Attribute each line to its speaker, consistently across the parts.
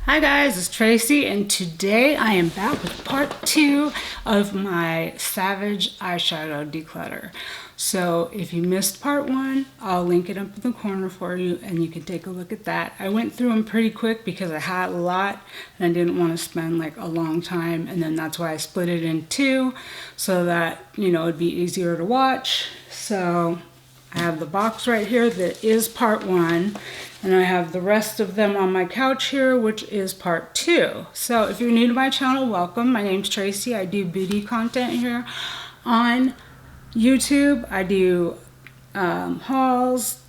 Speaker 1: Hi guys, it's Tracy, and today I am back with part 2 of my Savage eyeshadow declutter. So if you missed part 1, I'll link it up in the corner for you and you can take a look at that. I went through them pretty quick because I had a lot and I didn't want to spend like a long time, and then that's why I split it in 2 so that, you know, it'd be easier to watch. So I have the box right here that is part 1. And I have the rest of them on my couch here, which is part 2. So if you're new to my channel, welcome. My name's Tracy. I do beauty content here on YouTube. I do hauls,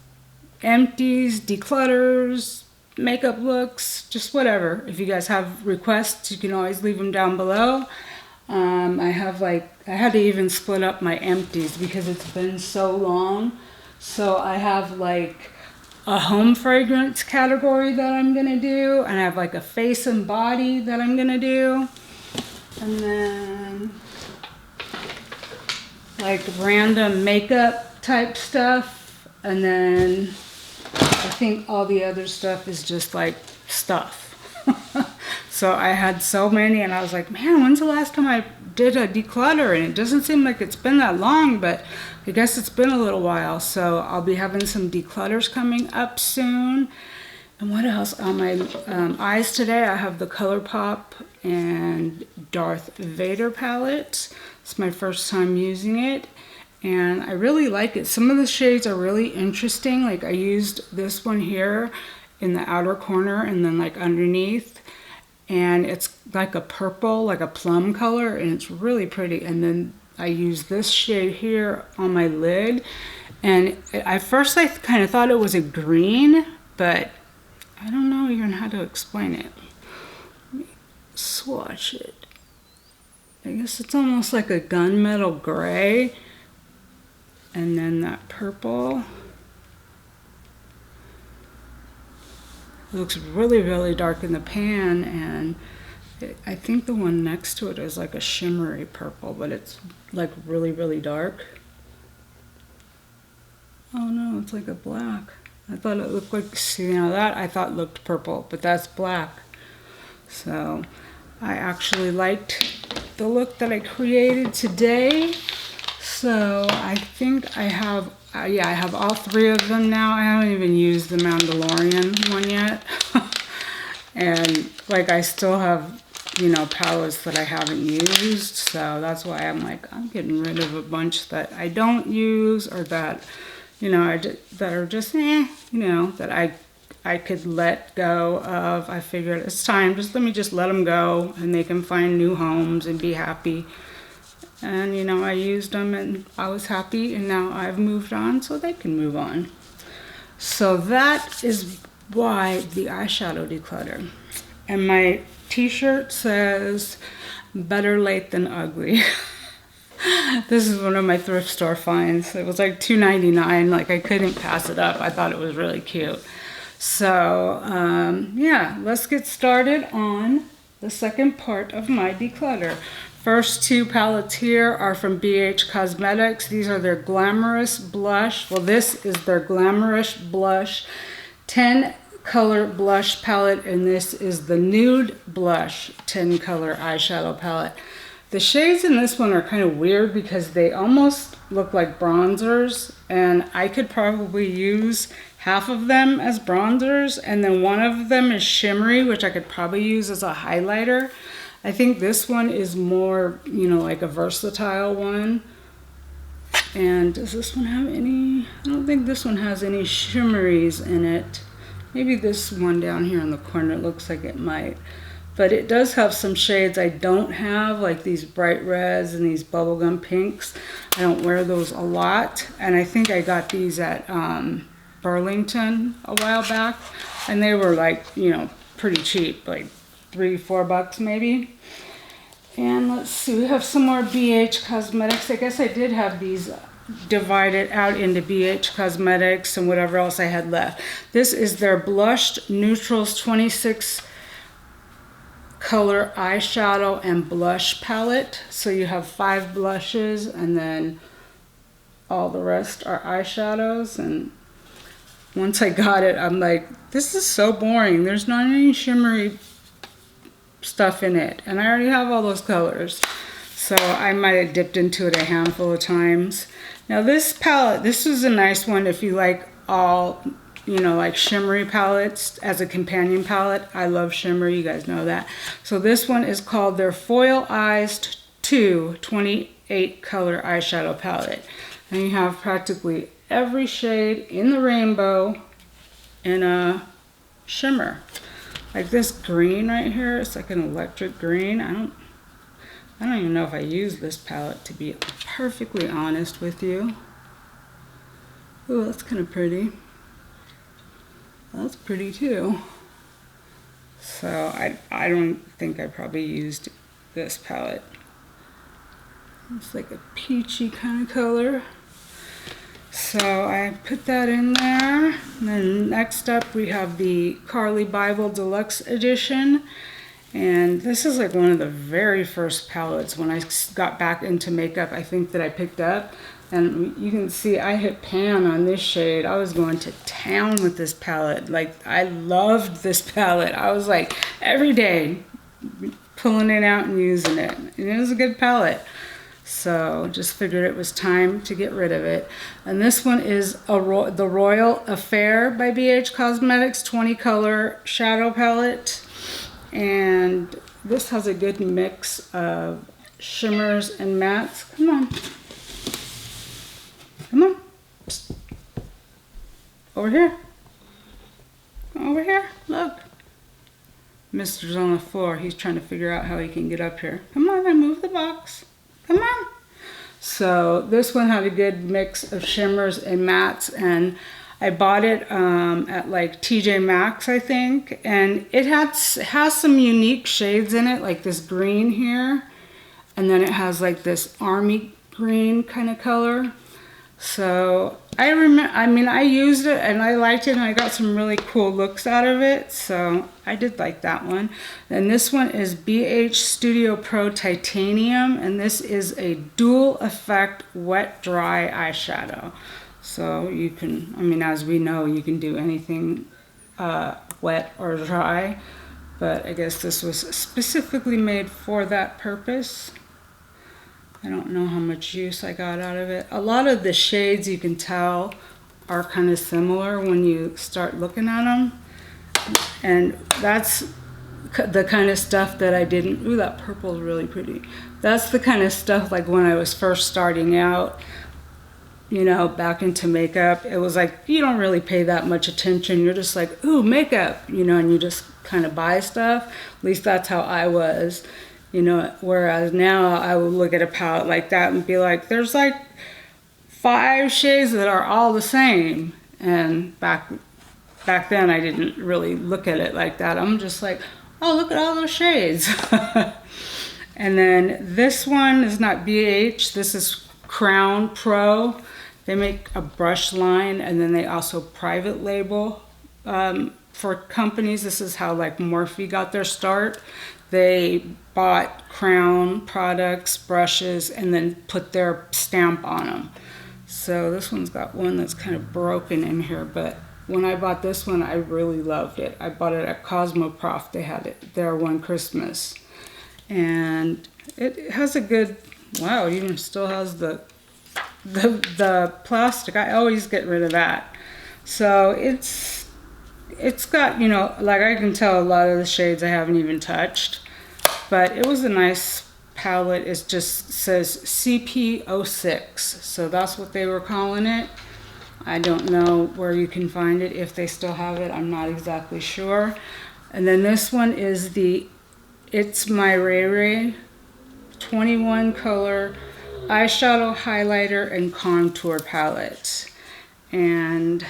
Speaker 1: empties, declutters, makeup looks, just whatever. If you guys have requests, you can always leave them down below. I had to even split up my empties because it's been so long. So I have like a home fragrance category that I'm gonna do, and I have like a face and body that I'm gonna do, and then like random makeup type stuff, and then I think all the other stuff is just like stuff. So I had so many and I was like, man, when's the last time I did a declutter? And it doesn't seem like it's been that long, but I guess it's been a little while. So I'll be having some declutters coming up soon. And what else? On my eyes today, I have the ColourPop and Darbth Vader palette. It's my first time using it, and I really like it. Some of the shades are really interesting. Like I used this one here in the outer corner and then like underneath. And it's like a purple, like a plum color, and it's really pretty. And then I use this shade here on my lid, and at first I kind of thought it was a green, but I don't know even how to explain it. Let me swatch it. I guess it's almost like a gunmetal gray, and then that purple. It looks really, really dark in the pan, and I think the one next to it is like a shimmery purple, but it's like really, really dark. Oh no, it's like a black. I thought it looked like, see, now that I thought looked purple, but that's black. So I actually liked the look that I created today. So I think I have, yeah, I have all 3 of them now. I haven't even used the Mandalorian one yet. And like I still have, you know, palettes that I haven't used. So that's why I'm like, I'm getting rid of a bunch that I don't use, or that, you know, that are just, you know, that I could let go of. I figured it's time, let me just let them go and they can find new homes and be happy. And, you know, I used them and I was happy, and now I've moved on so they can move on. So that is why the eyeshadow declutter. And my t-shirt says, better late than ugly. This is one of my thrift store finds. It was like $2.99. Like I couldn't pass it up. I thought it was really cute. So, yeah, let's get started on the second part of my declutter. First 2 palettes here are from BH Cosmetics. These are their Glamorous Blush. Well, this is their Glamorous Blush 10 color blush palette, and this is the Nude Blush 10 color eyeshadow palette. The shades in this one are kind of weird because they almost look like bronzers, and I could probably use half of them as bronzers, and then one of them is shimmery, which I could probably use as a highlighter. I think this one is more, you know, like a versatile one. And does this one have any? I don't think this one has any shimmeries in it. Maybe this one down here in the corner looks like it might. But it does have some shades I don't have, like these bright reds and these bubblegum pinks. I don't wear those a lot. And I think I got these at Burlington a while back. And they were like, you know, pretty cheap, like $3-4 bucks maybe. And let's see, we have some more BH Cosmetics. I guess I did have these divided out into BH Cosmetics and whatever else I had left. This is their Blushed Neutrals 26 color eyeshadow and blush palette. So you have 5 blushes and then all the rest are eyeshadows. And once I got it, I'm like, this is so boring. There's not any shimmery stuff in it. And I already have all those colors. So I might have dipped into it a handful of times. Now this palette, this is a nice one if you like all, you know, like shimmery palettes as a companion palette. I love shimmer, you guys know that. So this one is called their Foil Eyes 2 28 color eyeshadow palette. And you have practically every shade in the rainbow in a shimmer. Like this green right here, it's like an electric green. I don't even know if I use this palette, to be perfectly honest with you. Ooh, that's kind of pretty. That's pretty too. So I don't think I probably used this palette. It's like a peachy kind of color. So I put that in there. And then next up we have the Carly Bible Deluxe Edition. And this is like one of the very first palettes when I got back into makeup, I think, that I picked up. And you can see I hit pan on this shade. I was going to town with this palette. Like, I loved this palette. I was like every day pulling it out and using it. And it was a good palette. So just figured it was time to get rid of it. And this one is the Royal Affair by BH Cosmetics 20 color shadow palette. And this has a good mix of shimmers and mattes. Come on. Come on. Psst. Over here. Over here. Look. Mister's on the floor. He's trying to figure out how he can get up here. Come on, I moved the box. Come on. So this one had a good mix of shimmers and mattes, and I bought it at like TJ Maxx, I think, and it has some unique shades in it, like this green here, and then it has like this army green kind of color. So I used it and I liked it, and I got some really cool looks out of it, so I did like that one. And this one is BH Studio Pro Titanium, and this is a dual effect wet dry eyeshadow. So you can, as we know, you can do anything wet or dry, but I guess this was specifically made for that purpose. I don't know how much use I got out of it. A lot of the shades, you can tell, are kind of similar when you start looking at them. And that's the kind of stuff that I didn't, ooh, that purple is really pretty. That's the kind of stuff like when I was first starting out, you know, back into makeup. It was like, you don't really pay that much attention. You're just like, ooh, makeup, you know, and you just kind of buy stuff. At least that's how I was. You know, whereas now I would look at a palette like that and be like, there's like 5 shades that are all the same. And back then I didn't really look at it like that. I'm just like, oh, look at all those shades. And then this one is not BH. This is Crown Pro. They make a brush line, and then they also private label for companies. This is how like Morphe got their start. They bought Crown products, brushes, and then put their stamp on them. So this one's got one that's kind of broken in here, but when I bought this one, I really loved it. I bought it at CosmoProf. They had it there one Christmas. And it has a good, wow, it even still has the plastic. I always get rid of that. So it's got, you know, like I can tell a lot of the shades I haven't even touched, but it was a nice palette. It just says CP06, so that's what they were calling it. I don't know where you can find it, if they still have it, I'm not exactly sure. And then this one is the It's My Ray Ray 21 color eyeshadow highlighter and contour palette. And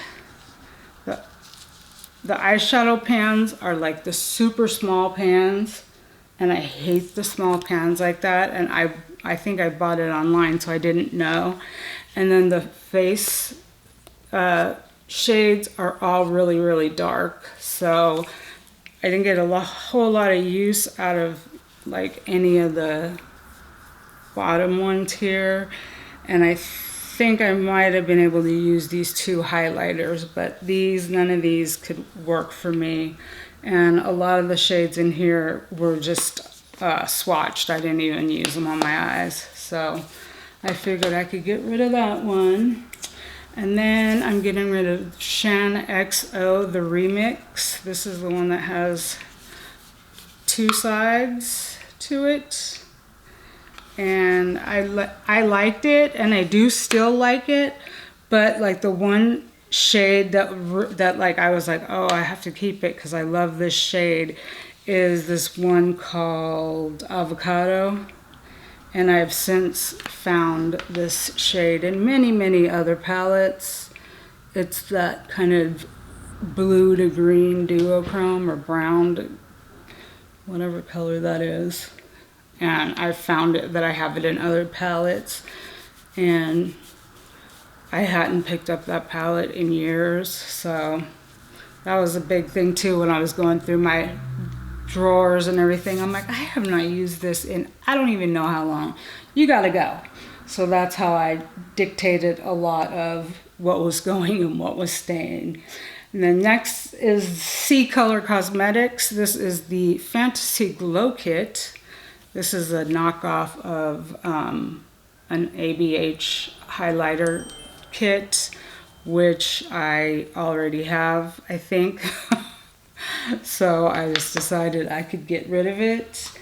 Speaker 1: the eyeshadow pans are like the super small pans, and I hate the small pans like that, and I think I bought it online, so I didn't know. And then the face shades are all really, really dark, so I didn't get a whole lot of use out of like any of the bottom ones here. And I think I might have been able to use these 2 highlighters, but none of these could work for me. And a lot of the shades in here were just swatched. I didn't even use them on my eyes. So I figured I could get rid of that one. And then I'm getting rid of Shan XO, the Remix. This is the one that has 2 sides to it. And I liked it, and I do still like it. But like the one shade that like I was like, oh, I have to keep it because I love this shade, is this one called Avocado. And I've since found this shade in many, many other palettes. It's that kind of blue to green duochrome, or brown to whatever color that is. And I found it that I have it in other palettes. And I hadn't picked up that palette in years. So that was a big thing too when I was going through my drawers and everything. I'm like, I have not used this in I don't even know how long. You gotta go. So that's how I dictated a lot of what was going and what was staying. And then next is C-Color Cosmetics. This is the Fantasy Glow Kit. This is a knockoff of an ABH highlighter kit, which I already have, I think. So I just decided I could get rid of it.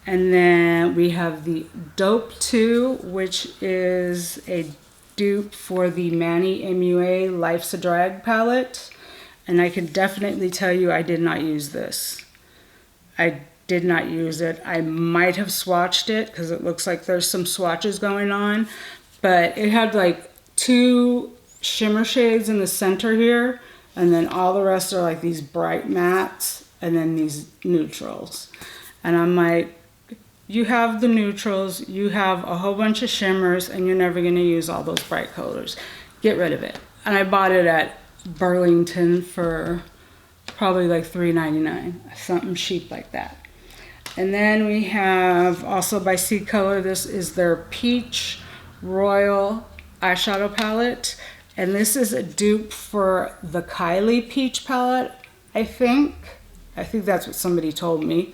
Speaker 1: And then we have the Dope 2, which is a dupe for the Manny MUA Life's a Drag palette. And I can definitely tell you I did not use this. I did not use it. I might have swatched it because it looks like there's some swatches going on. But it had like 2 shimmer shades in the center here. And then all the rest are like these bright mattes and then these neutrals. And I'm like, you have the neutrals, you have a whole bunch of shimmers, and you're never gonna use all those bright colors. Get rid of it. And I bought it at Burlington for probably like $3.99, something cheap like that. And then we have also by C-Color, this is their Peach Royal eyeshadow palette. And this is a dupe for the Kylie Peach palette, I think. I think that's what somebody told me.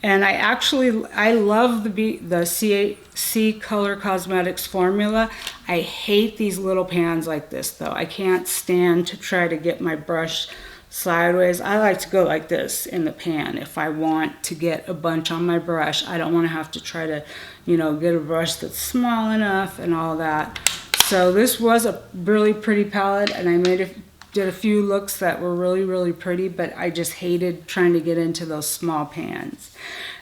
Speaker 1: And I love the C-Color Cosmetics formula. I hate these little pans like this though. I can't stand to try to get my brush sideways. I like to go like this in the pan if I want to get a bunch on my brush. I don't want to have to try to, you know, get a brush that's small enough and all that. So this was a really pretty palette, and I did a few looks that were really, really pretty, but I just hated trying to get into those small pans.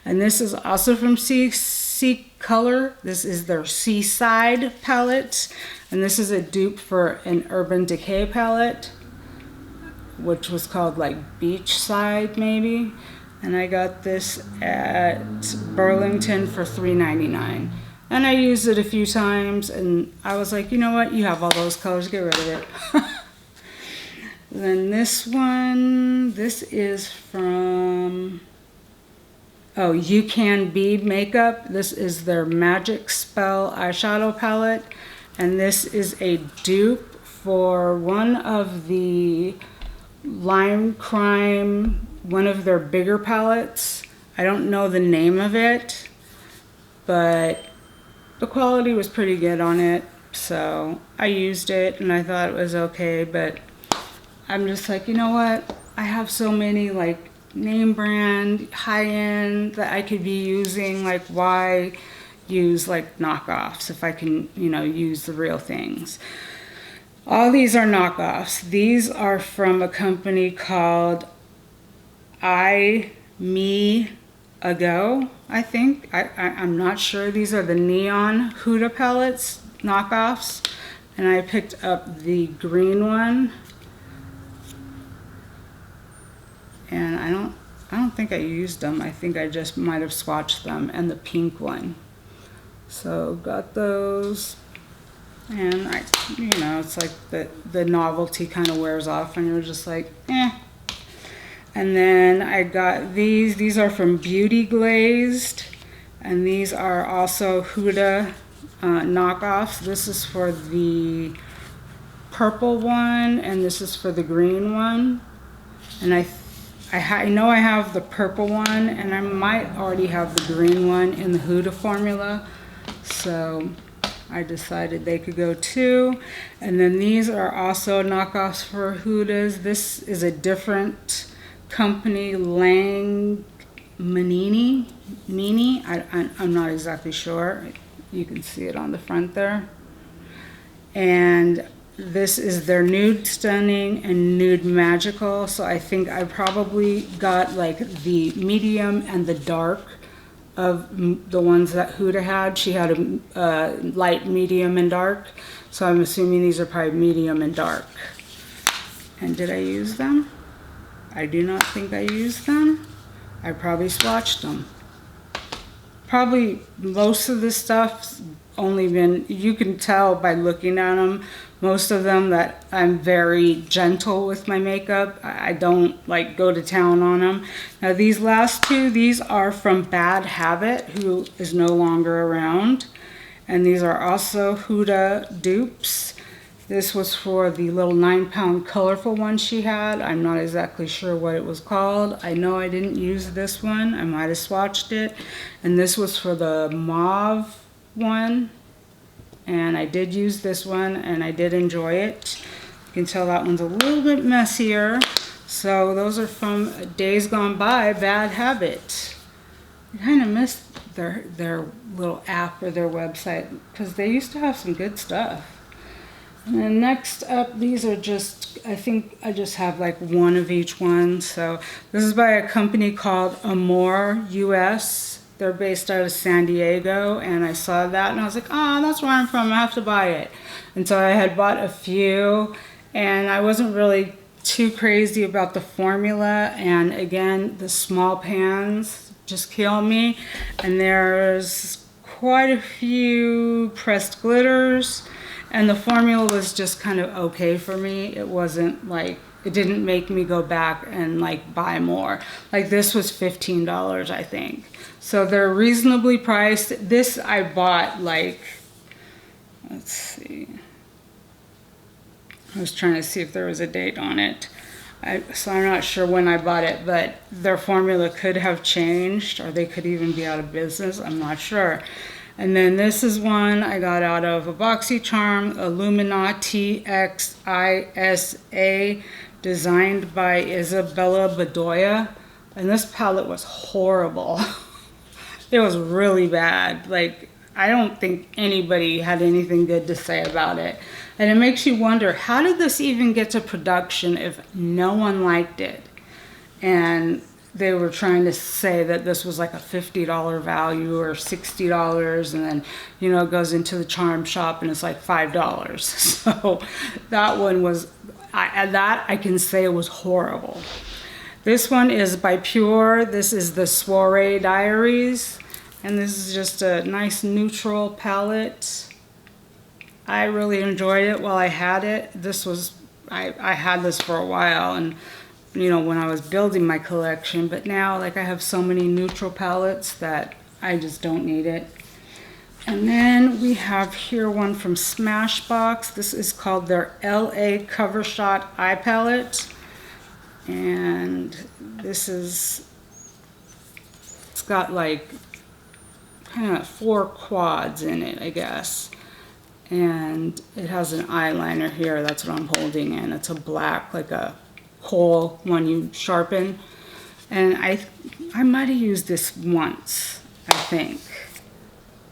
Speaker 1: And this is also from C-Color. This is their Seaside palette, and this is a dupe for an Urban Decay palette, which was called like Beachside maybe. And I got this at Burlington for $3.99. And I used it a few times, and I was like, you know what? You have all those colors, get rid of it. Then this one, this is from, oh, You Can Be Makeup. This is their Magic Spell eyeshadow palette. And this is a dupe for one of the Lime Crime, one of their bigger palettes. I don't know the name of it, but the quality was pretty good on it, so I used it and I thought it was okay, but I'm just like, you know what? I have so many like name brand, high-end that I could be using. Like, why use like knockoffs if I can, you know, use the real things? All these are knockoffs. These are from a company called Me Ago, I think. I'm not sure. These are the Neon Huda palettes, knockoffs. And I picked up the green one. And I don't think I used them. I think I just might have swatched them, and the pink one. So got those. And you know, it's like the novelty kind of wears off and you're just like, eh. And then I got these. These are from Beauty Glazed. And these are also Huda knockoffs. This is for the purple one, and this is for the green one. And I know I have the purple one, and I might already have the green one in the Huda formula. So I decided they could go too. And then these are also knockoffs for Hudas. This is a different company, Lang Manini. I'm not exactly sure. You can see it on the front there. And this is their Nude Stunning and Nude Magical. So I think I probably got like the medium and the dark of the ones that Huda had. She had a light, medium, and dark. So I'm assuming these are probably medium and dark. And did I use them? I do not think I used them. I probably swatched them. Probably most of this stuff's only been, you can tell by looking at them, most of them that I'm very gentle with my makeup. I don't like go to town on them. Now these last two, these are from Bad Habit, who is no longer around. And these are also Huda dupes. This was for the little 9-pound colorful one she had. I'm not exactly sure what it was called. I know I didn't use this one. I might have swatched it. And this was for the mauve one. And I did use this one, and I did enjoy it. You can tell that one's a little bit messier. So those are from Days Gone By, Bad Habit. I kind of missed their little app or their website, because they used to have some good stuff. And then next up, these are just, I think I just have like one of each one. So this is by a company called Amore US. They're based out of San Diego, and I saw that and I was like, oh, that's where I'm from, I have to buy it. And so I had bought a few, and I wasn't really too crazy about the formula. And again, the small pans just kill me. And there's quite a few pressed glitters. And the formula was just kind of okay for me. It wasn't like, it didn't make me go back and like buy more. Like this was $15, I think. So they're reasonably priced. This I bought like, let's see. I was trying to see if there was a date on it. So I'm not sure when I bought it, but their formula could have changed, or they could even be out of business. I'm not sure. And then this is one I got out of a BoxyCharm, Illuminati XISA, designed by Isabella Bedoya. And this palette was horrible. It was really bad. Like, I don't think anybody had anything good to say about it. And it makes you wonder, how did this even get to production if no one liked it? And they were trying to say that this was like a $50 value or $60, and then, you know, it goes into the charm shop and it's like $5. So that one was, I can say it was horrible. This one is by Pure. This is the Soiree Diaries, and this is just a nice neutral palette. I really enjoyed it while I had it. This was, I had this for a while, and you know, when I was building my collection, but now like I have so many neutral palettes that I just don't need it. And then we have here one from Smashbox. This is called their LA Cover Shot Eye Palette. And this is, it's got like kind of 4 quads in it, I guess. And it has an eyeliner here. That's what I'm holding in. It's a black, like a coal one you sharpen. And I might have used this once, I think.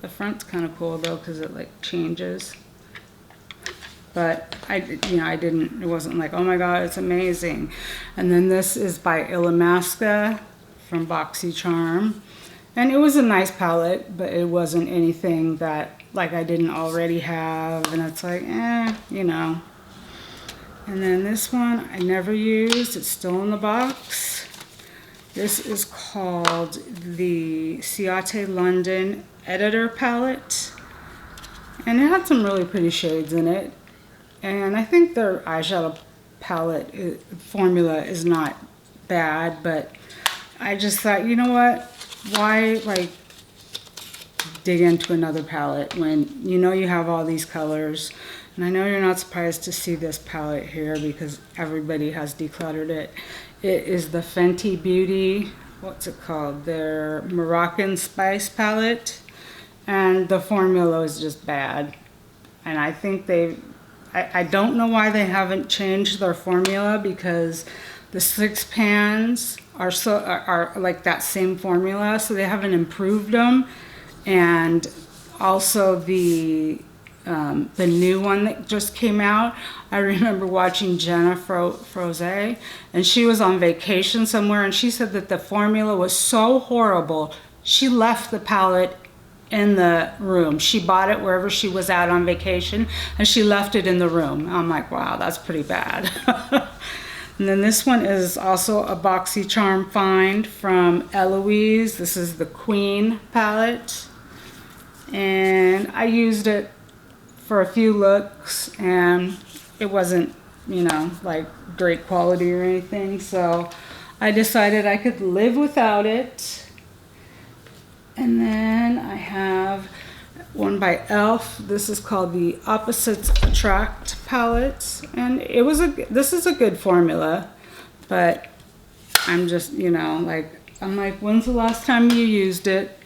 Speaker 1: The front's kind of cool though, because it like changes. But it wasn't like, oh my god, it's amazing. And then this is by Illamasqua from BoxyCharm. And it was a nice palette, but it wasn't anything that like I didn't already have. And it's like, you know. And then this one I never used. It's still in the box. This is called the Ciate London Editor Palette. And it had some really pretty shades in it. And I think their eyeshadow palette formula is not bad, but I just thought, you know what? Why like dig into another palette when you know you have all these colors? And I know you're not surprised to see this palette here because everybody has decluttered it. It is the Fenty Beauty, what's it called? Their Moroccan Spice palette. And the formula is just bad. And I think I don't know why they haven't changed their formula, because the 6 pans are like that same formula, so they haven't improved them. And also the new one that just came out, I remember watching Jenna Froze, and she was on vacation somewhere, and she said that the formula was so horrible, she left the palette in the room. She bought it wherever she was at on vacation, and she left it in the room. I'm like, wow, that's pretty bad. And then this one is also a BoxyCharm find from Eloise. This is the Queen palette, and I used it for a few looks, and it wasn't, you know, like great quality or anything, so I decided I could live without it. And then I have one by e.l.f. This is called the Opposites Attract palette, and this is a good formula, but I'm just, you know, like, I'm like, when's the last time you used it?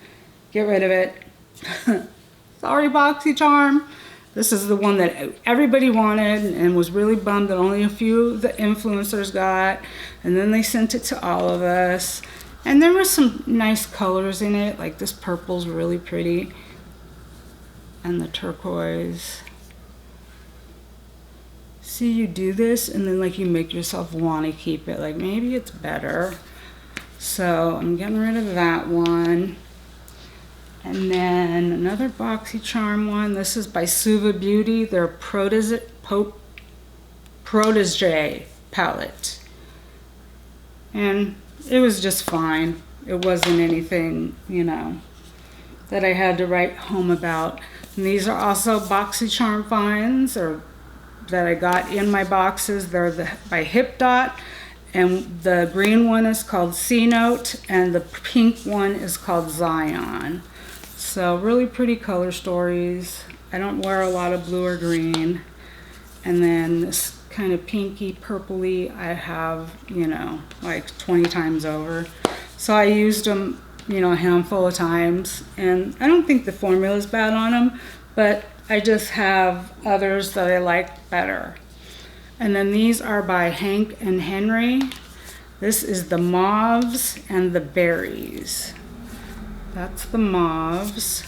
Speaker 1: Get rid of it. Sorry, BoxyCharm. This is the one that everybody wanted and was really bummed that only a few of the influencers got, and then they sent it to all of us. And there were some nice colors in it, like this purple's really pretty, and the turquoise. See, you do this and then like you make yourself want to keep it, like maybe it's better. So I'm getting rid of that one. And then another BoxyCharm one. This is by Suva Beauty, their Protege palette. And it was just fine. It wasn't anything, you know, that I had to write home about. And these are also BoxyCharm finds, or that I got in my boxes. They're by Hip Dot, and the green one is called C Note, and the pink one is called Zion. So really pretty color stories. I don't wear a lot of blue or green. And then this kind of pinky purpley I have, you know, like 20 times over. So I used them, you know, a handful of times, and I don't think the formula is bad on them, but I just have others that I like better. And then these are by Hank and Henry. This is the Mauves and the Berries. That's the Mauves,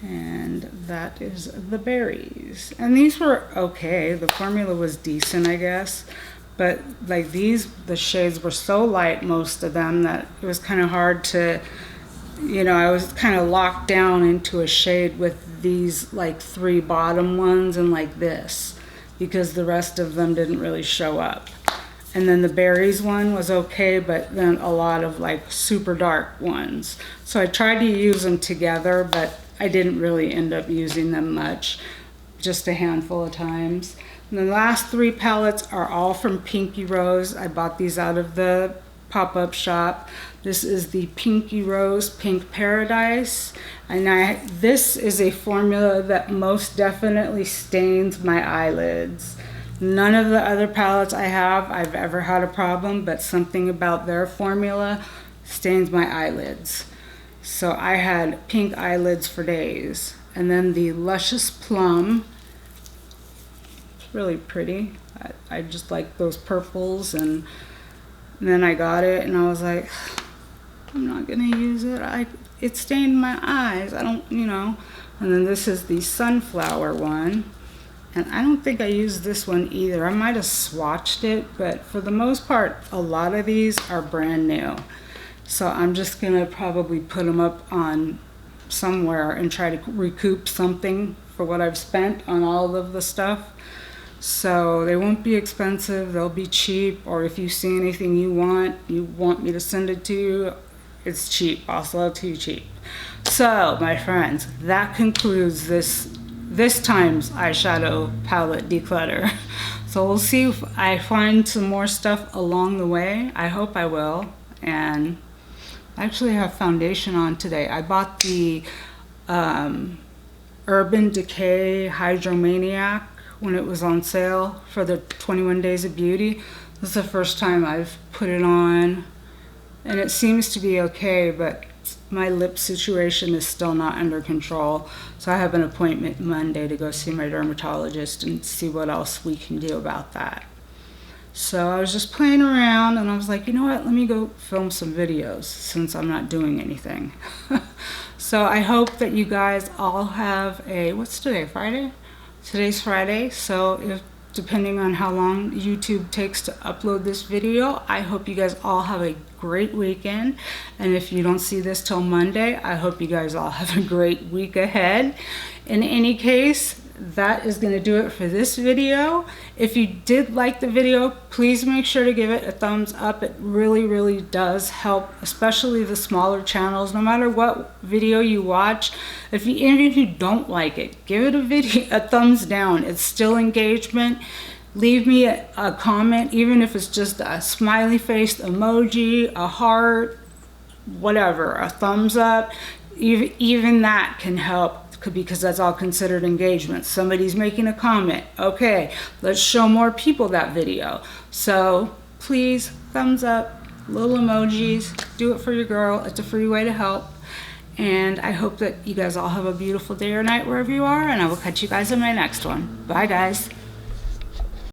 Speaker 1: and that is the Berries. And these were okay. The formula was decent, I guess. But like these, the shades were so light, most of them, that it was kind of hard to, you know, I was kind of locked down into a shade with these like 3 bottom ones and like this, because the rest of them didn't really show up. And then the Berries one was okay, but then a lot of like super dark ones. So I tried to use them together, but I didn't really end up using them much, just a handful of times. And the last 3 palettes are all from Pinky Rose. I bought these out of the pop-up shop. This is the Pinky Rose Pink Paradise. And this is a formula that most definitely stains my eyelids. None of the other palettes I have, I've ever had a problem, but something about their formula stains my eyelids. So I had pink eyelids for days. And then the Luscious Plum, it's really pretty. I just like those purples, and then I got it and I was like, I'm not gonna use it. It stained my eyes, I don't, you know. And then this is the Sunflower one. And I don't think I used this one either. I might have swatched it, but for the most part, a lot of these are brand new. So I'm just gonna probably put them up on somewhere and try to recoup something for what I've spent on all of the stuff. So they won't be expensive, they'll be cheap, or if you see anything you want me to send it to you, it's cheap. I'll sell it to you cheap. So my friends, that concludes this time's eyeshadow palette declutter. So we'll see if I find some more stuff along the way. I hope I will. And I actually have foundation on today. I bought the Urban Decay Hydromaniac when it was on sale for the 21 Days of Beauty. This is the first time I've put it on, and it seems to be okay, but my lip situation is still not under control. So I have an appointment Monday to go see my dermatologist and see what else we can do about that. So I was just playing around and I was like, you know what, let me go film some videos since I'm not doing anything. So I hope that you guys all have a, what's today, Friday? Today's Friday, so if depending on how long YouTube takes to upload this video, I hope you guys all have a great weekend. And if you don't see this till Monday, I hope you guys all have a great week ahead. In any case, that is going to do it for this video. If you did like the video, please make sure to give it a thumbs up. It really, really does help, especially the smaller channels. No matter what video you watch, even if you don't like it, give it a thumbs down. It's still engagement. Leave me a comment, even if it's just a smiley face emoji, a heart, whatever, a thumbs up. Even that can help, because that's all considered engagement. Somebody's making a comment. Okay, let's show more people that video. So please, thumbs up, little emojis, do it for your girl. It's a free way to help. And I hope that you guys all have a beautiful day or night wherever you are, and I will catch you guys in my next one. Bye, guys.